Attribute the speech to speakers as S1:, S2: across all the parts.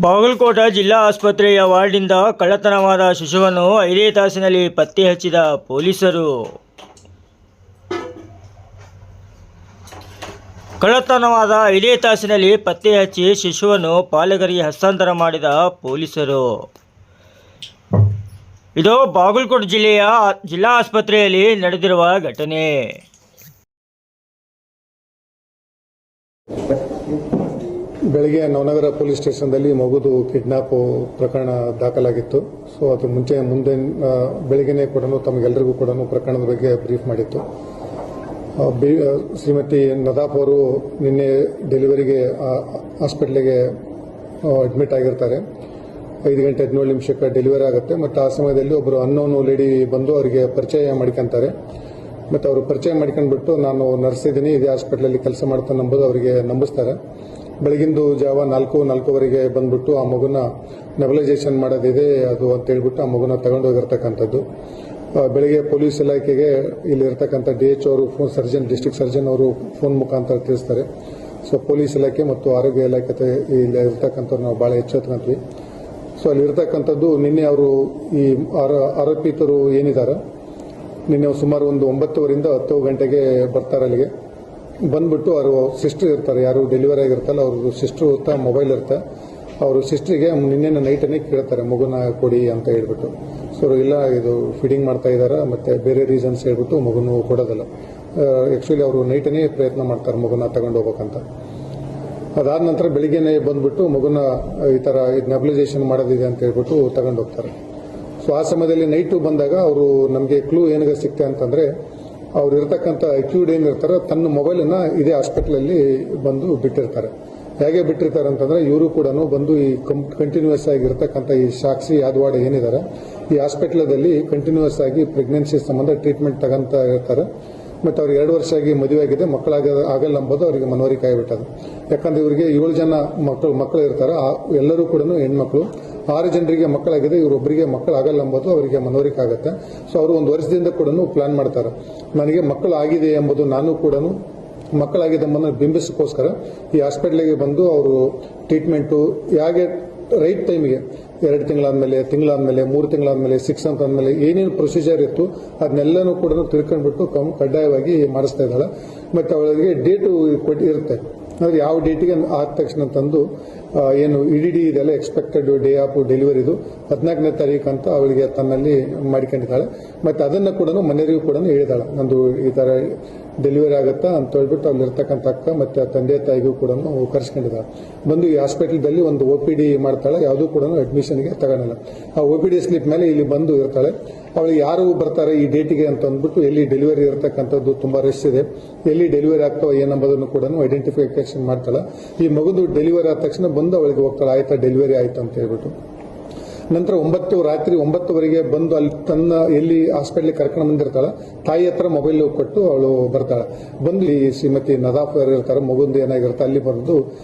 S1: ಬಾಗಲಕೋಟೆ ಜಿಲ್ಲಾ ಆಸ್ಪತ್ರೆಯ ವಾರ್ಡ್ನಿಂದ ಕಳ್ಳತನವಾದ ಶಿಶುವನ್ನು 5 ತಾಸಿನಲ್ಲಿ ಪತ್ತೆ ಹಚ್ಚಿದ ಪೊಲೀಸರು. ಕಳ್ಳತನವಾದ 5 ತಾಸಿನಲ್ಲಿ ಪತ್ತೆ ಹಚ್ಚಿ ಶಿಶುವನ್ನು ಪಾಲಕರಿಗೆ ಹಸ್ತಾಂತರ ಮಾಡಿದ ಪೊಲೀಸರು. ಇದು ಬಾಗಲಕೋಟೆ ಜಿಲ್ಲೆಯ ಜಿಲ್ಲಾ ಆಸ್ಪತ್ರೆಯಲ್ಲಿ ನಡೆದಿರುವ ಘಟನೆ.
S2: ಬೆಳಗ್ಗೆ ನವನಗರ ಪೊಲೀಸ್ ಸ್ಟೇಷನ್ದಲ್ಲಿ ಮಗುದು ಕಿಡ್ನಾಪ್ ಪ್ರಕರಣ ದಾಖಲಾಗಿತ್ತು. ಸೊ ಅದು ಮುಂದೆ ಬೆಳಗ್ಗೆನೇ ಕೂಡ ತಮಗೆಲ್ಲರಿಗೂ ಕೂಡ ಪ್ರಕರಣದ ಬಗ್ಗೆ ಬ್ರೀಫ್ ಮಾಡಿತ್ತು. ಶ್ರೀಮತಿ ನದಾಫ್ ಅವರು ನಿನ್ನೆ ಡೆಲಿವರಿಗೆ ಹಾಸ್ಪಿಟ್ಲಿಗೆ ಅಡ್ಮಿಟ್ ಆಗಿರ್ತಾರೆ. 5:17 ಡೆಲಿವರಿ ಆಗುತ್ತೆ. ಮತ್ತು ಆ ಸಮಯದಲ್ಲಿ ಒಬ್ಬರು ಅನ್ನೋನ್ ಲೇಡಿ ಬಂದು ಅವರಿಗೆ ಪರಿಚಯ ಮಾಡ್ಕೊಂತಾರೆ. ಮತ್ತು ಅವರು ಪರಿಚಯ ಮಾಡ್ಕೊಂಡ್ಬಿಟ್ಟು ನಾನು ನರ್ಸ್ ಇದ್ದೀನಿ, ಇದೇ ಹಾಸ್ಪಿಟ್ಲಲ್ಲಿ ಕೆಲಸ ಮಾಡ್ತಾನೆ ನಂಬೋದು ಅವರಿಗೆ ನಂಬಿಸ್ತಾರೆ. ಬೆಳಗಿಂದು ಜಾವ 4:04 ಬಂದ್ಬಿಟ್ಟು ಆ ಮಗುನ ನೆಬಲೈಸೇಷನ್ ಮಾಡೋದಿದೆ ಅದು ಅಂತ ಹೇಳ್ಬಿಟ್ಟು ಆ ಮಗುನ ತಗೊಂಡೋಗಿರ್ತಕ್ಕಂಥದ್ದು. ಬೆಳಗ್ಗೆ ಪೊಲೀಸ್ ಇಲಾಖೆಗೆ ಇಲ್ಲಿರ್ತಕ್ಕಂಥ DH ಅವರು ಡಿಸ್ಟ್ರಿಕ್ಟ್ ಸರ್ಜನ್ ಅವರು ಫೋನ್ ಮುಖಾಂತರ ತಿಳಿಸ್ತಾರೆ. ಸೊ ಪೊಲೀಸ್ ಇಲಾಖೆ ಮತ್ತು ಆರೋಗ್ಯ ಇಲಾಖೆ ಇಲ್ಲಿ ಇರ್ತಕ್ಕಂಥವ್ರು ನಾವು ಭಾಳ ಎಚ್ಚೆತ್ಕೊಂತೀವಿ. ಸೊ ಅಲ್ಲಿರ್ತಕ್ಕಂಥದ್ದು ನಿನ್ನೆ ಅವರು ಈ ಆರೋಪಿತರು ಏನಿದ್ದಾರೆ ನಿನ್ನೆ ಸುಮಾರು ಒಂದು 9:00 10 ಗಂಟೆಗೆ ಬರ್ತಾರೆ. ಅಲ್ಲಿಗೆ ಬಂದ್ಬಿಟ್ಟು ಅವರು ಸಿಸ್ಟರ್ ಇರ್ತಾರೆ, ಯಾರು ಡೆಲಿವರಿ ಆಗಿರ್ತಾರಲ್ಲ ಅವ್ರದ್ದು ಸಿಸ್ಟರ್ ಇರ್ತಾ ಮೊಬೈಲ್ ಇರ್ತಾ ಅವರು ಸಿಸ್ಟ್ರಿಗೆ ನಿನ್ನೆ ನೈಟನ್ನೇ ಕೇಳ್ತಾರೆ ಮಗುನ ಕೊಡಿ ಅಂತ ಹೇಳ್ಬಿಟ್ಟು. ಸೊ ಇಲ್ಲ ಇದು ಫೀಡಿಂಗ್ ಮಾಡ್ತಾ ಇದ್ದಾರೆ ಮತ್ತೆ ಬೇರೆ ರೀಸನ್ಸ್ ಹೇಳ್ಬಿಟ್ಟು ಮಗುನು ಕೊಡೋದಲ್ಲ. ಆ್ಯಕ್ಚುಲಿ ಅವರು ನೈಟನ್ನೇ ಪ್ರಯತ್ನ ಮಾಡ್ತಾರೆ ಮಗುನ ತಗೊಂಡು ಹೋಗ್ಬೇಕಂತ. ಅದಾದ ನಂತರ ಬೆಳಿಗ್ಗೆನೇ ಬಂದ್ಬಿಟ್ಟು ಮಗುನ ಈ ಥರ ನೆಬಲೈಸೇಷನ್ ಮಾಡೋದಿದೆ ಅಂತ ಹೇಳ್ಬಿಟ್ಟು ತಗೊಂಡು ಹೋಗ್ತಾರೆ. ಸೊ ಆ ಸಮಯದಲ್ಲಿ ನೈಟು ಬಂದಾಗ ಅವರು ನಮಗೆ ಕ್ಲೂ ಏನಾಗ ಸಿಕ್ತೆ ಅಂತಂದರೆ ಅವ್ರು ಇರ್ತಕ್ಕಂಥ ಅಕ್ಯೂಡ್ ಏನಿರ್ತಾರೋ ತನ್ನ ಮೊಬೈಲನ್ನು ಇದೇ ಹಾಸ್ಪಿಟ್ಲಲ್ಲಿ ಬಂದು ಬಿಟ್ಟಿರ್ತಾರೆ. ಹೇಗೆ ಬಿಟ್ಟಿರ್ತಾರೆ ಅಂತಂದರೆ ಇವರು ಕೂಡ ಬಂದು ಈ ಕಂಟಿನ್ಯೂಸ್ ಆಗಿರ್ತಕ್ಕಂಥ ಈ ಸಾಕ್ಷಿ ಯಾದವಾಡ ಏನಿದ್ದಾರೆ ಈ ಹಾಸ್ಪಿಟ್ಲದಲ್ಲಿ ಕಂಟಿನ್ಯೂಸ್ ಆಗಿ ಪ್ರೆಗ್ನೆನ್ಸಿ ಸಂಬಂಧ ಟ್ರೀಟ್ಮೆಂಟ್ ತಗೊಂತ ಇರ್ತಾರೆ. ಮತ್ತು ಅವ್ರಿಗೆ 2 ವರ್ಷ ಆಗಿ ಮದುವೆ ಆಗಿದೆ, ಆಗಲ್ಲ ಎಂಬುದು ಅವರಿಗೆ ಮನವರಿಕೆ ಆಗಿಬಿಟ್ಟದು. ಯಾಕಂದ್ರೆ ಇವರಿಗೆ 7 ಜನ ಮಕ್ಕಳು ಇರ್ತಾರೆ, ಎಲ್ಲರೂ ಕೂಡ ಹೆಣ್ಮಕ್ಳು. 6 ಜನರಿಗೆ ಮಕ್ಕಳಾಗಿದೆ, ಇವರೊಬ್ಬರಿಗೆ ಮಕ್ಕಳು ಆಗಲ್ಲ ಎಂಬುದು ಅವರಿಗೆ ಮನವರಿಕೆ ಆಗುತ್ತೆ. ಸೊ ಅವರು 1 ವರ್ಷದಿಂದ ಕೂಡ ಪ್ಲಾನ್ ಮಾಡ್ತಾರೆ, ನನಗೆ ಮಕ್ಕಳು ಆಗಿದೆ ಎಂಬುದು ನಾನು ಕೂಡ ಮಕ್ಕಳಾಗಿದೆ ಎಂಬುದನ್ನು ಬಿಂಬಿಸೋಕ್ಕೋಸ್ಕರ ಈ ಹಾಸ್ಪಿಟ್ಲಿಗೆ ಬಂದು ಅವರು ಟ್ರೀಟ್ಮೆಂಟು ಹೇಗೆ ರೈಟ್ ಟೈಮಿಗೆ 2 ತಿಂಗಳಾದ್ಮೇಲೆ 3 ತಿಂಗಳಾದ್ಮೇಲೆ 6 ಮಂತ್ ಆದ್ಮೇಲೆ ಏನೇನು ಪ್ರೊಸೀಜರ್ ಇತ್ತು ಅದನ್ನೆಲ್ಲನೂ ಕೂಡ ತಿಳ್ಕೊಂಡ್ಬಿಟ್ಟು ಕಡ್ಡಾಯವಾಗಿ ಮಾಡಿಸ್ತಾ ಇದ್ದಾಳೆ. ಮತ್ತು ಅವಳಿಗೆ ಡೇಟು ಇರುತ್ತೆ, ಅಂದರೆ ಯಾವ ಡೇಟಿಗೆ ಆದ ತಕ್ಷಣ ತಂದು ಏನು EDD ಇದೆಲ್ಲ ಎಕ್ಸ್ಪೆಕ್ಟೆಡ್ ಡೇ ಆಫ್ ಡೆಲಿವರಿದು 14ನೇ ತಾರೀಕು ಅಂತ ಅವಳಿಗೆ ತನ್ನಲ್ಲಿ ಮಾಡಿಕೊಂಡಿದ್ದಾಳೆ. ಮತ್ತು ಅದನ್ನು ಕೂಡ ಮನೆಯವರಿಗೂ ಕೂಡ ಹೇಳಿದಾಳೆ, ನಂದು ಈ ಥರ ಡೆಲಿವರಿ ಆಗುತ್ತಾ ಅಂತ ಹೇಳ್ಬಿಟ್ಟು ಅಲ್ಲಿರ್ತಕ್ಕಂಥ ಅಕ್ಕ ಮತ್ತು ತಂದೆ ತಾಯಿಗೂ ಕೂಡ ಕರೆಸ್ಕೊಂಡಿದ್ದಾಳೆ. ಬಂದು ಈ ಹಾಸ್ಪಿಟಲ್ದಲ್ಲಿ ಒಂದು OPD ಮಾಡ್ತಾಳೆ, ಯಾವುದೂ ಕೂಡ ಅಡ್ಮಿಷನ್ಗೆ ತಗೊಳಲ್ಲ. ಆ OPD ಸ್ಲಿಪ್ ಮೇಲೆ ಇಲ್ಲಿ ಬಂದು ಇರ್ತಾಳೆ. ಅವಳಿಗೆ ಯಾರು ಬರ್ತಾರೆ ಈ ಡೇಟಿಗೆ ಅಂತ ಅಂದ್ಬಿಟ್ಟು ಎಲ್ಲಿ ಡೆಲಿವರಿ ಇರತಕ್ಕಂಥದ್ದು ತುಂಬ ರಶ್ ಇದೆ, ಎಲ್ಲಿ ಡೆಲಿವರಿ ಆಗ್ತಾವ ಏನಂಬುದನ್ನು ಕೂಡ ಐಡೆಂಟಿಫಿಕೇಶನ್ ಮಾಡ್ತಾಳೆ. ಈ ಮಗುದು ಡೆಲಿವರಿ ಆದ ತಕ್ಷಣ ಬಂದು ಅವಳಿಗೆ ಹೋಗ್ತಾಳೆ, ಆಯ್ತಾ ಡೆಲಿವರಿ ಆಯ್ತು ಅಂತ ಹೇಳ್ಬಿಟ್ಟು. ನಂತರ ರಾತ್ರಿ 9:00 ಬಂದು ಅಲ್ಲಿ ತನ್ನ ಎಲ್ಲಿ ಹಾಸ್ಪಿಟ್ಲಿಗೆ ಕರ್ಕೊಂಡು ಬಂದಿರ್ತಾಳೆ ತಾಯಿ ಹತ್ರ ಮೊಬೈಲ್ ಕೊಟ್ಟು ಅವಳು ಬರ್ತಾಳೆ. ಬಂದು ಈ ಶ್ರೀಮತಿ ನದಾಫ್ ಇರ್ತಾರೆ, ಮಗುಂದು ಏನಾಗಿರುತ್ತೆ ಅಲ್ಲಿ ಬಂದು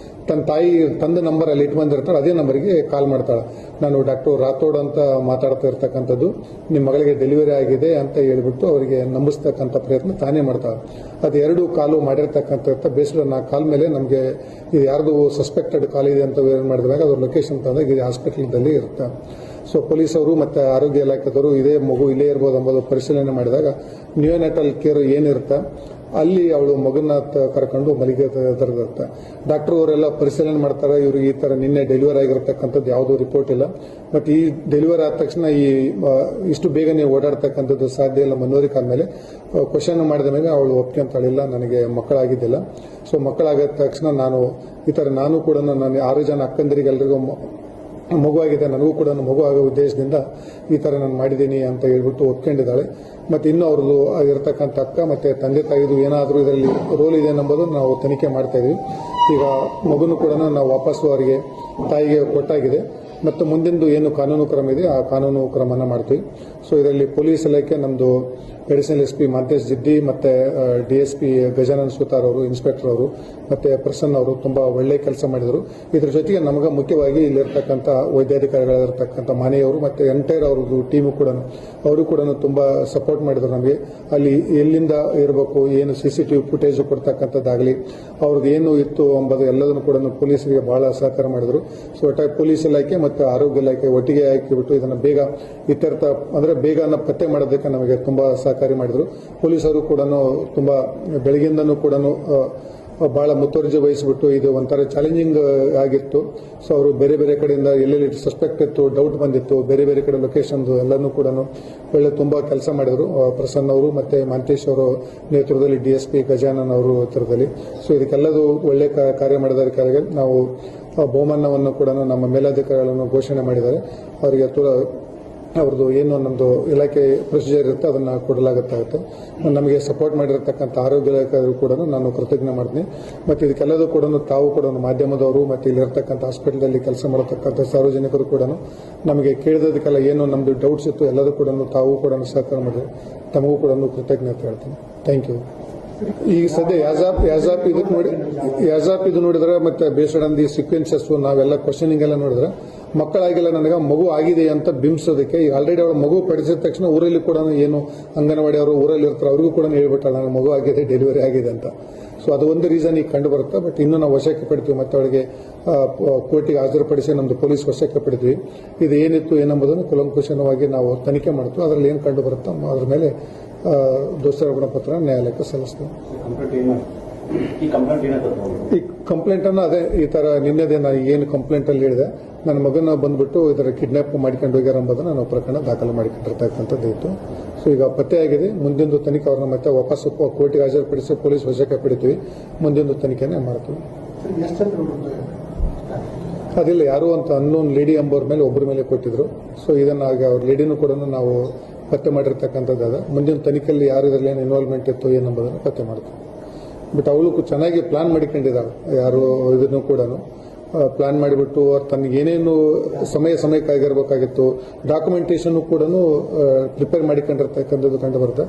S2: ತನ್ನ ತಾಯಿ ತಂದ ನಂಬರ್ ಅಲ್ಲಿ ಇಟ್ಟು ಬಂದಿರ್ತಾಳೆ, ಅದೇ ನಂಬರ್ಗೆ ಕಾಲ್ ಮಾಡ್ತಾಳೆ. ನಾನು ಡಾಕ್ಟರ್ ರಾಥೋಡ್ ಅಂತ ಮಾತಾಡ್ತಾ ಇರ್ತಕ್ಕಂಥದ್ದು, ನಿಮ್ಮ ಮಗಳಿಗೆ ಡೆಲಿವರಿ ಆಗಿದೆ ಅಂತ ಹೇಳ್ಬಿಟ್ಟು ಅವರಿಗೆ ನಂಬಿಸ್ತಕ್ಕಂಥ ಪ್ರಯತ್ನ ತಾನೇ ಮಾಡ್ತಾಳೆ. ಅದು 2 ಕಾಲು ಮಾಡಿರ್ತಕ್ಕಂಥ ಬೇಸ್ಡ್ ಆ ಕಾಲ್ ಮೇಲೆ ನಮಗೆ ಇದು ಯಾರ್ದು ಸಸ್ಪೆಕ್ಟೆಡ್ ಕಾಲ್ ಇದೆ ಅಂತ ಏನು ಮಾಡಿದಾಗ ಅದ್ರ ಲೊಕೇಶನ್ ತಂದಾಗ ಇದು ಹಾಸ್ಪಿಟಲ್ದಲ್ಲಿ ಇರುತ್ತೆ. ಸೊ ಪೊಲೀಸವರು ಮತ್ತು ಆರೋಗ್ಯ ಇಲಾಖೆದವರು ಇದೇ ಮಗು ಇಲ್ಲೇ ಇರ್ಬೋದು ಎಂಬುದು ಪರಿಶೀಲನೆ ಮಾಡಿದಾಗ ನ್ಯೂನೆಟಲ್ ಕೇರ್ ಏನಿರುತ್ತೆ ಅಲ್ಲಿ ಅವಳು ಮಗುನ ಕರ್ಕೊಂಡು ಮಲಿಗೆ ತರದಿರುತ್ತೆ. ಡಾಕ್ಟರ್ ಅವರೆಲ್ಲ ಪರಿಶೀಲನೆ ಮಾಡ್ತಾರೆ, ಇವರು ಈ ಥರ ನಿನ್ನೆ ಡೆಲಿವರಿ ಆಗಿರತಕ್ಕಂಥದ್ದು ಯಾವುದೂ ರಿಪೋರ್ಟ್ ಇಲ್ಲ. ಮತ್ತು ಈ ಡೆಲಿವರಿ ಆದ ತಕ್ಷಣ ಇಷ್ಟು ಬೇಗನೆ ಓಡಾಡ್ತಕ್ಕಂಥದ್ದು ಸಾಧ್ಯ ಇಲ್ಲ. ಮನವರಿಕೆ ಆದಮೇಲೆ ಕ್ವಶನ್ ಮಾಡಿದ ಮೇಲೆ ಅವಳು ಒಪ್ಕೊಂತಾಳಿಲ್ಲ, ನನಗೆ ಮಕ್ಕಳಾಗಿದ್ದಿಲ್ಲ. ಸೊ ಮಕ್ಕಳಾಗಿದ ತಕ್ಷಣ ನಾನು ಕೂಡ ನನ್ನ 6 ಜನ ಅಕ್ಕಂದರಿಗೆಲ್ಲರಿಗೂ ಮಗುವಾಗಿದೆ, ನನಗೂ ಕೂಡ ಮಗು ಆಗೋ ಉದ್ದೇಶದಿಂದ ಈ ಥರ ನಾನು ಮಾಡಿದ್ದೀನಿ ಅಂತ ಹೇಳ್ಬಿಟ್ಟು ಒಪ್ಕೊಂಡಿದ್ದಾಳೆ. ಮತ್ತು ಇನ್ನೂ ಅವ್ರದ್ದು ಇರತಕ್ಕಂಥ ಅಕ್ಕ ಮತ್ತು ತಂದೆ ತಾಯಿದು ಏನಾದರೂ ಇದರಲ್ಲಿ ರೋಲ್ ಇದೆ ಅನ್ನೋದನ್ನು ನಾವು ತನಿಖೆ ಮಾಡ್ತಾ ಇದೀವಿ. ಈಗ ಮಗುನು ಕೂಡ ನಾವು ವಾಪಸ್ಸು ಅವರಿಗೆ ತಾಯಿಗೆ ಕೊಟ್ಟಾಗಿದೆ. ಮತ್ತು ಮುಂದಿಂದು ಏನು ಕಾನೂನು ಕ್ರಮ ಇದೆ ಆ ಕಾನೂನು ಕ್ರಮನ ಮಾಡ್ತೀವಿ. ಸೊ ಇದರಲ್ಲಿ ಪೊಲೀಸ್ ಇಲಾಖೆ ನಮ್ಮದು ಅಡಿಷನಲ್ SP ಮಾಂತೇಶ್ ಜಿದ್ದಿ ಮತ್ತು DSP ಗಜಾನನ್ ಸುತಾರ್ ಅವರು, ಇನ್ಸ್ಪೆಕ್ಟರ್ ಅವರು ಮತ್ತು ಪ್ರಸನ್ನ ಅವರು ತುಂಬ ಒಳ್ಳೆ ಕೆಲಸ ಮಾಡಿದರು. ಇದ್ರ ಜೊತೆಗೆ ನಮಗೆ ಮುಖ್ಯವಾಗಿ ಇಲ್ಲಿರ್ತಕ್ಕಂಥ ವೈದ್ಯಾಧಿಕಾರಿಗಳಿರ್ತಕ್ಕಂಥ ಮಾನೆಯವರು ಮತ್ತು ಎಂಟೈರ್ ಅವ್ರದ್ದು ಟೀಮು ಕೂಡ ಅವರು ಕೂಡ ತುಂಬ ಸಪೋರ್ಟ್ ಮಾಡಿದರು ನಮಗೆ. ಅಲ್ಲಿ ಎಲ್ಲಿಂದ ಇರಬೇಕು, ಏನು CCTV ಫುಟೇಜ್ ಕೊಡ್ತಕ್ಕಂಥದ್ದಾಗಲಿ, ಅವ್ರದ್ದು ಏನು ಇತ್ತು ಎಂಬುದು ಎಲ್ಲದನ್ನು ಕೂಡ ಪೊಲೀಸರಿಗೆ ಬಹಳ ಸಹಕಾರ ಮಾಡಿದರು. ಸೊ ಒಟ್ಟಾಗಿ ಪೊಲೀಸ್ ಇಲಾಖೆ ಮತ್ತು ಆರೋಗ್ಯ ಇಲಾಖೆ ಒಟ್ಟಿಗೆ ಹಾಕಿಬಿಟ್ಟು ಇದನ್ನು ಬೇಗ ಇತ್ಯರ್ಥ ಅಂದರೆ ಬೇಗ ಪತ್ತೆ ಮಾಡೋದಕ್ಕೆ ನಮಗೆ ತುಂಬ ಸಹಕಾರಿ ಮಾಡಿದರು. ಪೊಲೀಸರು ಕೂಡ ತುಂಬ ಬೆಳಗ್ಗಿಂದನೂ ಕೂಡ ಬಹಳ ಮುತುವರ್ಜಿ ವಹಿಸಿಬಿಟ್ಟು ಇದು ಒಂಥರ ಚಾಲೆಂಜಿಂಗ್ ಆಗಿತ್ತು. ಸೊ ಅವರು ಬೇರೆ ಬೇರೆ ಕಡೆಯಿಂದ ಎಲ್ಲೆಲ್ಲಿ ಸಸ್ಪೆಕ್ಟ್ ಇತ್ತು, ಡೌಟ್ ಬಂದಿತ್ತು, ಬೇರೆ ಬೇರೆ ಕಡೆ ಲೊಕೇಶನ್ದು ಎಲ್ಲನೂ ಕೂಡ ಒಳ್ಳೆ ತುಂಬ ಕೆಲಸ ಮಾಡಿದರು. ಪ್ರಸನ್ನ ಅವರು ಮತ್ತು ಮಾಂತೇಶ್ ಅವರು ನೇತೃತ್ವದಲ್ಲಿ DSP ಗಜಾನನ್ ಅವರು ನೇತೃತ್ವದಲ್ಲಿ. ಸೊ ಇದಕ್ಕೆಲ್ಲದು ಒಳ್ಳೆ ಕಾರ್ಯ ಮಾಡಿದಕ್ಕೆ ನಾವು ಬಹುಮಾನವನ್ನು ಕೂಡ ನಮ್ಮ ಮೇಲಾಧಿಕಾರಿಗಳನ್ನು ಘೋಷಣೆ ಮಾಡಿದ್ದಾರೆ. ಅವರಿಗೆ ಅವ್ರದ್ದು ಏನು ನಮ್ಮದು ಇಲಾಖೆ ಪ್ರೊಸೀಜರ್ ಇರುತ್ತೆ ಅದನ್ನು ಕೊಡಲಾಗುತ್ತಾಗುತ್ತೆ. ನಮಗೆ ಸಪೋರ್ಟ್ ಮಾಡಿರತಕ್ಕಂಥ ಆರೋಗ್ಯ ಇಲಾಖೆಯವರು ಕೂಡ ನಾನು ಕೃತಜ್ಞ ಮಾಡ್ತೀನಿ. ಮತ್ತು ಇದಕ್ಕೆಲ್ಲದೂ ಕೂಡ ತಾವು ಕೂಡ ಮಾಧ್ಯಮದವರು ಮತ್ತು ಇಲ್ಲಿರ್ತಕ್ಕಂಥ ಹಾಸ್ಪಿಟಲಲ್ಲಿ ಕೆಲಸ ಮಾಡತಕ್ಕಂಥ ಸಾರ್ವಜನಿಕರು ಕೂಡ ನಮಗೆ ಕೇಳಿದದಕ್ಕೆಲ್ಲ ಏನು ನಮ್ಮದು ಡೌಟ್ಸ್ ಇತ್ತು ಎಲ್ಲದೂ ಕೂಡ ತಾವು ಕೂಡ ಸಹಕಾರ ಮಾಡಿದ್ರು. ತಮಗೂ ಕೂಡ ಕೃತಜ್ಞತೆ ಹೇಳ್ತೀನಿ. Thank you. ಈಗ ಸದ್ಯ ಯಾಜಾಪ್ ಇದು ನೋಡಿದ್ರೆ ಮತ್ತೆ ಬೇಸ್ಡ್ ಆನ್ ದಿ ಸೀಕ್ವೆನ್ಸಸ್ ನಾವೆಲ್ಲ ಕ್ವಶನಿಂಗ್ ಎಲ್ಲ ನೋಡಿದ್ರೆ ಮಕ್ಕಳಾಗಿಲ್ಲ, ನನಗೆ ಮಗು ಆಗಿದೆ ಅಂತ ಬಿಂಬಿಸೋದಕ್ಕೆ ಈಗ ಆಲ್ರೆಡಿ ಅವಳ ಮಗು ಪಡಿಸಿದ ತಕ್ಷಣ ಊರಲ್ಲಿ ಕೂಡ ಏನು ಅಂಗನವಾಡಿ ಅವರು ಊರಲ್ಲಿ ಇರ್ತಾರೆ ಅವ್ರಿಗೂ ಕೂಡ ಹೇಳ್ಬಿಟ್ಟಾಳ ನನಗೆ ಮಗು ಆಗಿದೆ, ಡೆಲಿವರಿ ಆಗಿದೆ ಅಂತ. ಸೊ ಅದು ಒಂದು ರೀಸನ್ ಈಗ ಕಂಡು ಬರುತ್ತೆ. ಬಟ್ ಇನ್ನೂ ನಾವು ವಶಕ್ಕೆ ಪಡಿತೀವಿ ಮತ್ತು ಅವಳಿಗೆ ಕೋರ್ಟಿಗೆ ಹಾಜರುಪಡಿಸಿ ನಮ್ಮದು ಪೊಲೀಸ್ ವಶಕ್ಕೆ ಪಡಿದ್ವಿ. ಇದು ಏನಿತ್ತು ಏನಂಬುದನ್ನು ಕುಲಂಕುಷವಾಗಿ ನಾವು ತನಿಖೆ ಮಾಡ್ತೀವಿ. ಅದರಲ್ಲಿ ಏನು ಕಂಡು ಬರುತ್ತೋ ಅದ್ರ ಮೇಲೆ ದೋಷಾರೋಪಣಾ ಪತ್ರ ನ್ಯಾಯಾಲಯಕ್ಕೆ ಸಲ್ಲಿಸ್ತೀವಿ. ಈ ಕಂಪ್ಲೇಂಟ್ ಅನ್ನು ಅದೇ ಈ ತರ ನಿನ್ನೆದೇ ನಾನು ಏನು ಕಂಪ್ಲೇಂಟ್ ಅಲ್ಲಿ ಹೇಳಿದೆ, ನನ್ನ ಮಗನ ಬಂದ್ಬಿಟ್ಟು ಇದರ ಕಿಡ್ನಾಪ್ ಮಾಡ್ಕೊಂಡು ಹೋಗ್ಯಾರ ಎಂಬುದನ್ನು ನಾವು ಪ್ರಕರಣ ದಾಖಲು ಮಾಡಿಕೊಂಡಿರ್ತಕ್ಕಂಥದ್ದು ಇತ್ತು. ಸೊ ಈಗ ಪತ್ತೆಯಾಗಿದೆ. ಮುಂದಿನ ತನಿಖೆ ಅವ್ರನ್ನ ಮತ್ತೆ ವಾಪಸ್ ಕೋರ್ಟಿಗೆ ಹಾಜರುಪಡಿಸಿ ಪೊಲೀಸ್ ವಶಕ್ಕೆ ಪಡಿತೀವಿ. ಮುಂದಿನ ತನಿಖೆನೇ ಮಾಡ್ತೀವಿ. ಅದಿಲ್ಲ, ಯಾರು ಅಂತ ಅನ್ನೋನ್ ಲೇಡಿ ಎಂಬವ್ರ ಮೇಲೆ ಒಬ್ಬರ ಮೇಲೆ ಕೊಟ್ಟಿದ್ರು. ಸೊ ಇದನ್ನ ಅವ್ರ ಲೇಡಿನೂ ಕೂಡ ನಾವು ಪತ್ತೆ ಮಾಡಿರ್ತಕ್ಕಂಥದ್ದು. ಮುಂದಿನ ತನಿಖೆಯಲ್ಲಿ ಯಾರು ಇದರಲ್ಲಿ ಏನು ಇನ್ವಾಲ್ವ್ಮೆಂಟ್ ಇತ್ತು ಏನಂಬುದನ್ನು ಪತ್ತೆ ಮಾಡ್ತೀವಿ. ಬಟ್ ಅವಳು ಚೆನ್ನಾಗಿ ಪ್ಲಾನ್ ಮಾಡಿಕೊಂಡಿದ್ದಾಳೆ. ಯಾರು ಇದನ್ನು ಕೂಡ ಪ್ಲಾನ್ ಮಾಡಿಬಿಟ್ಟು ತನಗೆ ಏನೇನು ಸಮಯಕ್ಕಾಗಿರ್ಬೇಕಾಗಿತ್ತು ಡಾಕ್ಯುಮೆಂಟೇಷನ್ ಕೂಡ ಪ್ರಿಪೇರ್ ಮಾಡಿಕೊಂಡಿರ್ತಕ್ಕಂಥದ್ದು ಕಂಡು ಬರುತ್ತೆ.